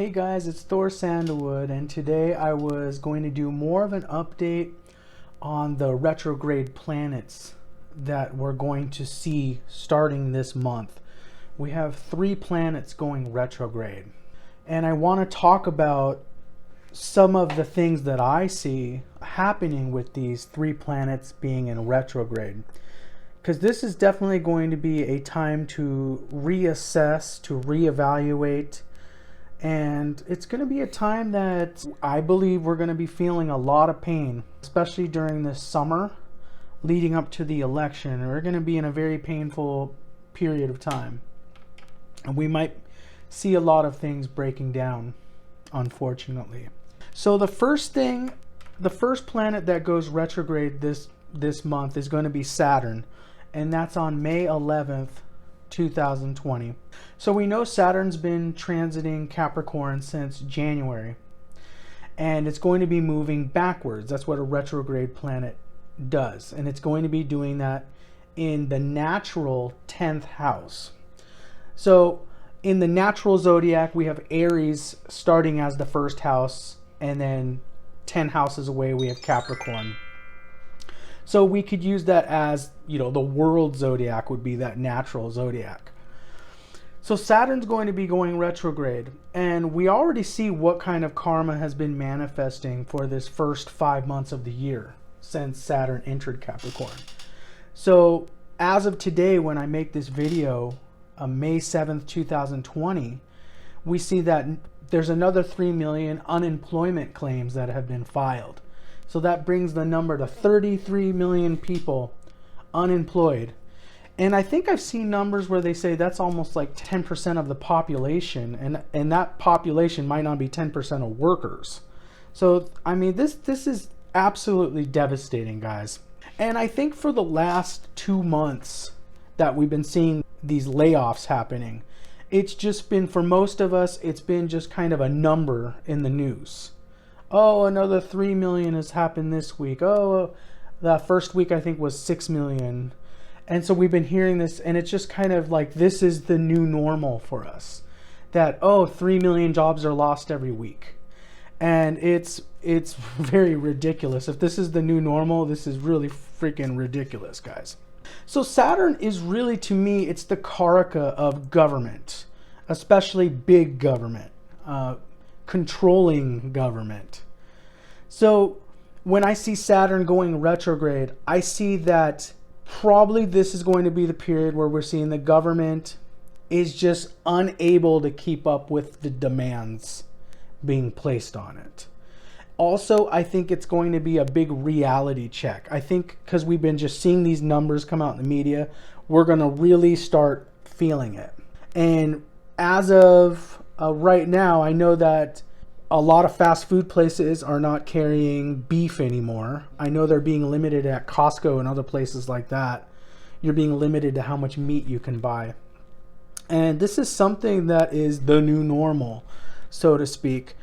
Hey guys, it's Thor Sandalwood, and today I was going to do more of an update on the retrograde planets that we're going to see starting this month. We have 3 planets going retrograde, and I want to talk about some of the things that I see happening with these 3 planets being in retrograde. Because this is definitely going to be a time to reassess, to reevaluate, and it's going to be a time that I believe we're going to be feeling a lot of pain, especially during this summer leading up to the election. We're going to be in a very painful period of time, and we might see a lot of things breaking down, unfortunately. So the first planet that goes retrograde this month is going to be Saturn, and that's on May 11th, 2020. So we know Saturn's been transiting Capricorn since January, and it's going to be moving backwards. That's what a retrograde planet does, and it's going to be doing that in the natural 10th house. So in the natural zodiac, we have Aries starting as the first house, and then 10 houses away we have Capricorn. So we could use that as, the world zodiac would be that natural zodiac. So Saturn's going to be going retrograde, and we already see what kind of karma has been manifesting for this first 5 months of the year since Saturn entered Capricorn. So as of today, when I make this video, May 7th, 2020, we see that there's another 3 million unemployment claims that have been filed. So that brings the number to 33 million people unemployed. And I think I've seen numbers where they say that's almost like 10% of the population, and that population might not be 10% of workers. So, I mean, this is absolutely devastating, guys. And I think for the last 2 months that we've been seeing these layoffs happening, it's just been, for most of us, it's been just kind of a number in the news. Oh, another 3 million has happened this week. Oh, the first week I think was 6 million. And so we've been hearing this, and it's just kind of like this is the new normal for us. That, 3 million jobs are lost every week. And it's very ridiculous. If this is the new normal, this is really freaking ridiculous, guys. So Saturn is really, to me, it's the karaka of government, especially big government. Controlling government. So when I see Saturn going retrograde, I see that probably this is going to be the period where we're seeing the government is just unable to keep up with the demands being placed on it. Also, I think it's going to be a big reality check. I think because we've been just seeing these numbers come out in the media, we're going to really start feeling it. And as of right now, I know that a lot of fast food places are not carrying beef anymore. I know they're being limited at Costco and other places like that. You're being limited to how much meat you can buy. And this is something that is the new normal, so to speak.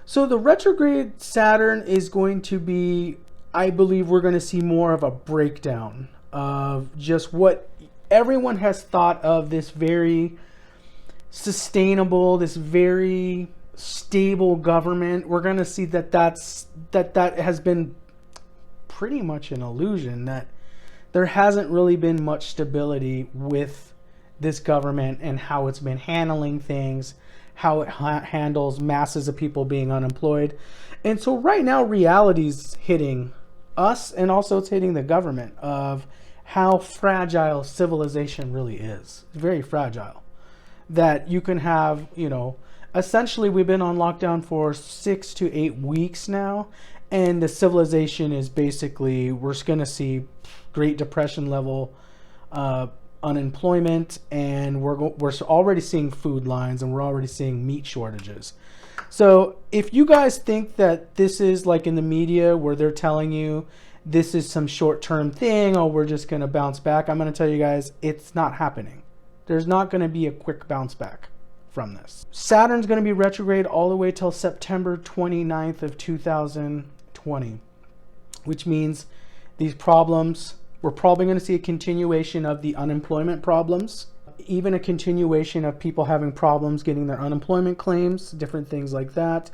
So the retrograde Saturn is going to be, I believe we're going to see more of a breakdown of just what everyone has thought of, this very sustainable, this very stable government. We're going to see that has been pretty much an illusion, that there hasn't really been much stability with this government and how it's been handling things, how it handles masses of people being unemployed. And so right now reality's hitting us, and also it's hitting the government of how fragile civilization really is. It's very fragile. That you can have, essentially we've been on lockdown for 6 to 8 weeks now, and the civilization is basically, we're going to see Great Depression level unemployment, and we're already seeing food lines, and we're already seeing meat shortages. So if you guys think that this is like in the media where they're telling you this is some short-term thing, we're just going to bounce back, I'm going to tell you guys it's not happening. There's not going to be a quick bounce back from this. Saturn's going to be retrograde all the way till September 29th of 2020, which means these problems, we're probably going to see a continuation of the unemployment problems. even a continuation of people having problems getting their unemployment claims, different things like that.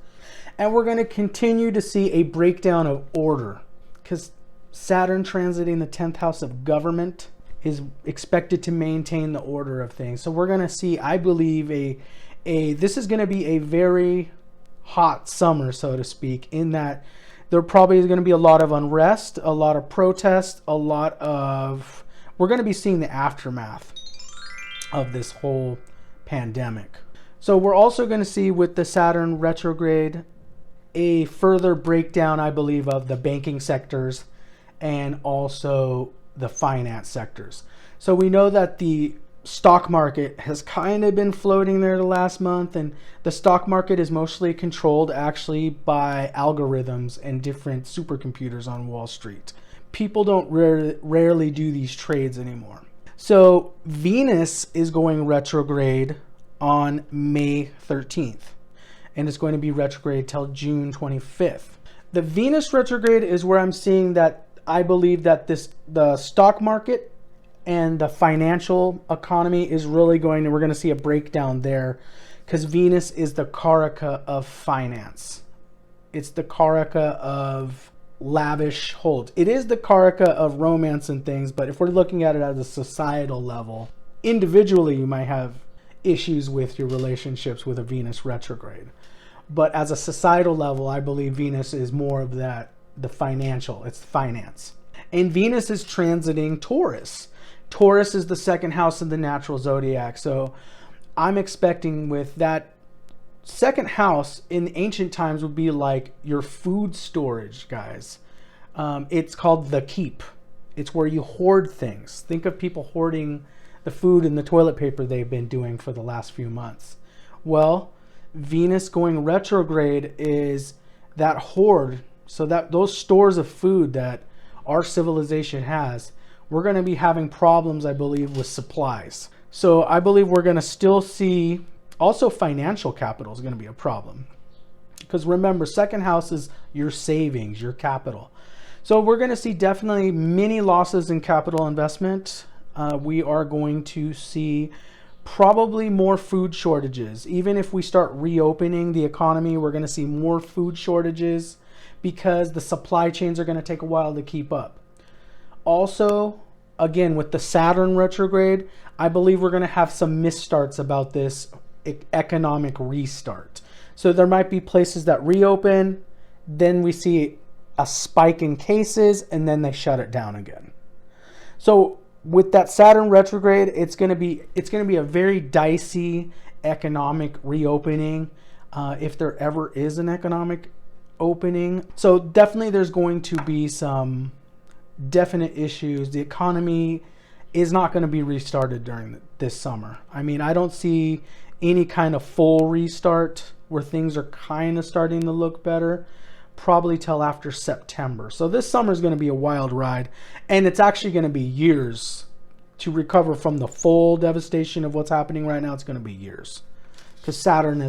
And we're going to continue to see a breakdown of order, because Saturn transiting the 10th house of government is expected to maintain the order of things. So we're going to see, I believe, this is going to be a very hot summer, so to speak, in that there probably is going to be a lot of unrest, a lot of protest, we're going to be seeing the aftermath of this whole pandemic. So we're also going to see with the Saturn retrograde a further breakdown, I believe, of the banking sectors and also the finance sectors. So we know that the stock market has kind of been floating there the last month, and the stock market is mostly controlled actually by algorithms and different supercomputers on Wall Street. People don't rarely do these trades anymore. So Venus is going retrograde on May 13th, and it's going to be retrograde till June 25th. The Venus retrograde is where I'm seeing that I believe that the stock market and the financial economy is really we're going to see a breakdown there, because Venus is the karaka of finance. It's the karaka of lavish holds. It is the karaka of romance and things, but if we're looking at it at a societal level, individually you might have issues with your relationships with a Venus retrograde. But as a societal level, I believe Venus is more of that, the financial, it's finance. And Venus is transiting Taurus. Taurus is the second house of the natural zodiac. So I'm expecting with that second house in ancient times would be like your food storage, guys. It's called the keep. It's where you hoard things. Think of people hoarding the food and the toilet paper they've been doing for the last few months. Well, Venus going retrograde is that hoard. So that those stores of food that our civilization has, we're going to be having problems, I believe, with supplies. So I believe we're going to still see also financial capital is going to be a problem. Because remember, second house is your savings, your capital. So we're going to see definitely many losses in capital investment. We are going to see probably more food shortages. Even if we start reopening the economy, we're going to see more food shortages because the supply chains are going to take a while to keep up. Also, again, with the Saturn retrograde, I believe we're going to have some misstarts about this economic restart. So there might be places that reopen, then we see a spike in cases, and then they shut it down again. So with that Saturn retrograde, it's going to be a very dicey economic reopening, if there ever is an economic opening. So definitely there's going to be some definite issues. The economy is not going to be restarted during this summer. I mean, I don't see any kind of full restart where things are kind of starting to look better, probably till after September. So this summer is going to be a wild ride, and it's actually going to be years to recover from the full devastation of what's happening right now. It's going to be years, because Saturn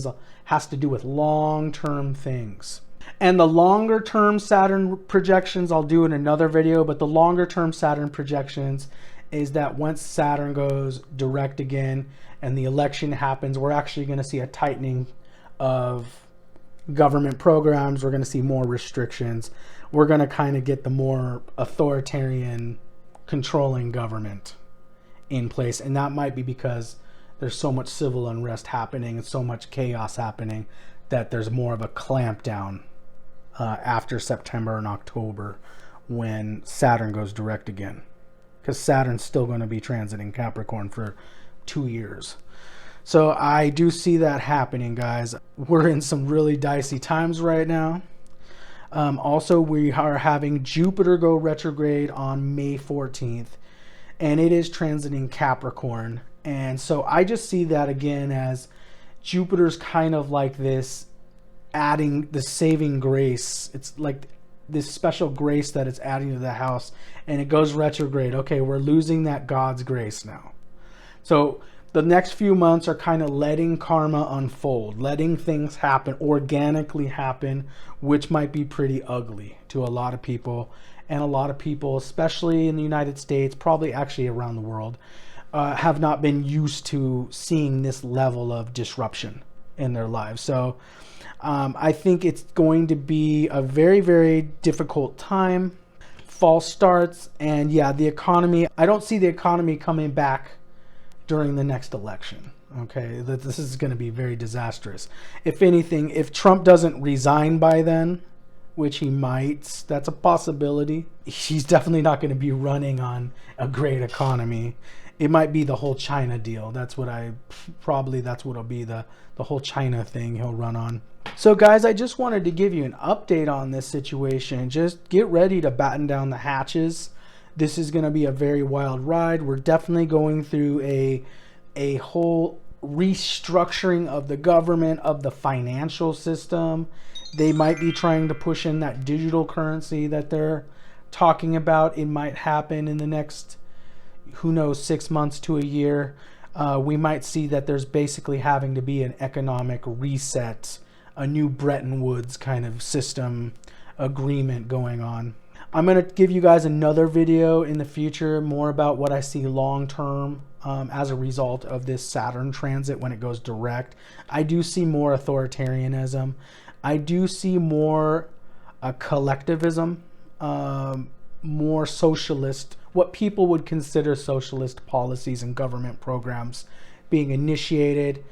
has to do with long-term things. And the longer term Saturn projections I'll do in another video, but the longer term Saturn projections is that once Saturn goes direct again and the election happens, we're actually going to see a tightening of government programs. We're going to see more restrictions. We're going to kind of get the more authoritarian controlling government in place. And that might be because there's so much civil unrest happening and so much chaos happening that there's more of a clampdown after September and October when Saturn goes direct again, because Saturn's still going to be transiting Capricorn for 2 years. So I do see that happening, guys. We're in some really dicey times right now. Also, we are having Jupiter go retrograde on May 14th, and it is transiting Capricorn. And so I just see that again as Jupiter's kind of like this, adding the saving grace. It's like this special grace that it's adding to the house, and it goes retrograde. Okay, we're losing that God's grace now. So the next few months are kind of letting karma unfold, letting things happen, organically happen, which might be pretty ugly to a lot of people. And a lot of people, especially in the United States, probably actually around the world, have not been used to seeing this level of disruption in their lives. So I think it's going to be a very, very difficult time. False starts, and yeah, the economy, I don't see the economy coming back during the next election. Okay, this is going to be very disastrous. If anything, if Trump doesn't resign by then, which he might, that's a possibility, he's definitely not going to be running on a great economy. It might be the whole China deal. That's what it'll be, the whole China thing he'll run on. So guys, I just wanted to give you an update on this situation. Just get ready to batten down the hatches. This is going to be a very wild ride. We're definitely going through a whole restructuring of the government, of the financial system. They might be trying to push in that digital currency that they're talking about. It might happen in the next, who knows, 6 months to a year. We might see that there's basically having to be an economic reset, a new Bretton Woods kind of system agreement going on. I'm going to give you guys another video in the future, more about what I see long term as a result of this Saturn transit when it goes direct. I do see more authoritarianism. I do see more collectivism, more socialist, what people would consider socialist policies and government programs being initiated.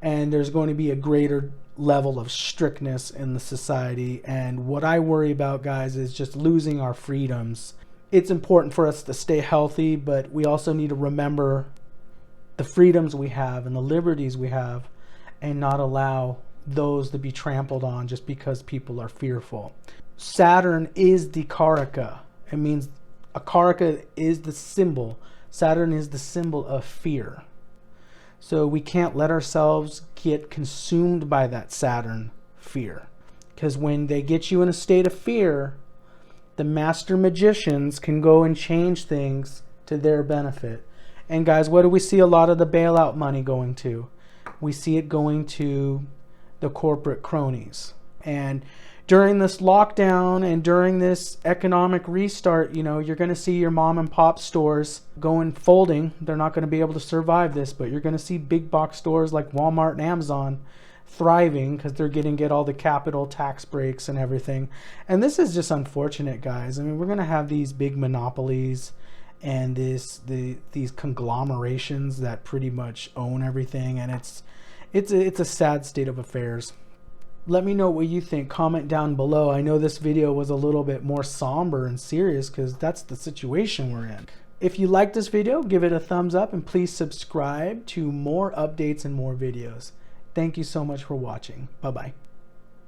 And there's going to be a greater level of strictness in the society. And what I worry about, guys, is just losing our freedoms. It's important for us to stay healthy, but we also need to remember the freedoms we have and the liberties we have, and not allow those to be trampled on just because people are fearful. Saturn is the Karaka. It means a Karaka is the symbol. Saturn is the symbol of fear. So we can't let ourselves get consumed by that Saturn fear. Because when they get you in a state of fear, the master magicians can go and change things to their benefit. And guys, what do we see a lot of the bailout money going to? We see it going to the corporate cronies. And during this lockdown and during this economic restart, you know, you're going to see your mom and pop stores going folding. They're not going to be able to survive this, but you're going to see big box stores like Walmart and Amazon thriving because they're getting all the capital tax breaks and everything. And this is just unfortunate, guys. I mean, we're going to have these big monopolies and these conglomerations that pretty much own everything, and it's a sad state of affairs. Let me know what you think. Comment down below. I know this video was a little bit more somber and serious because that's the situation we're in. If you like this video, give it a thumbs up, and please subscribe to more updates and more videos. Thank you so much for watching. Bye-bye.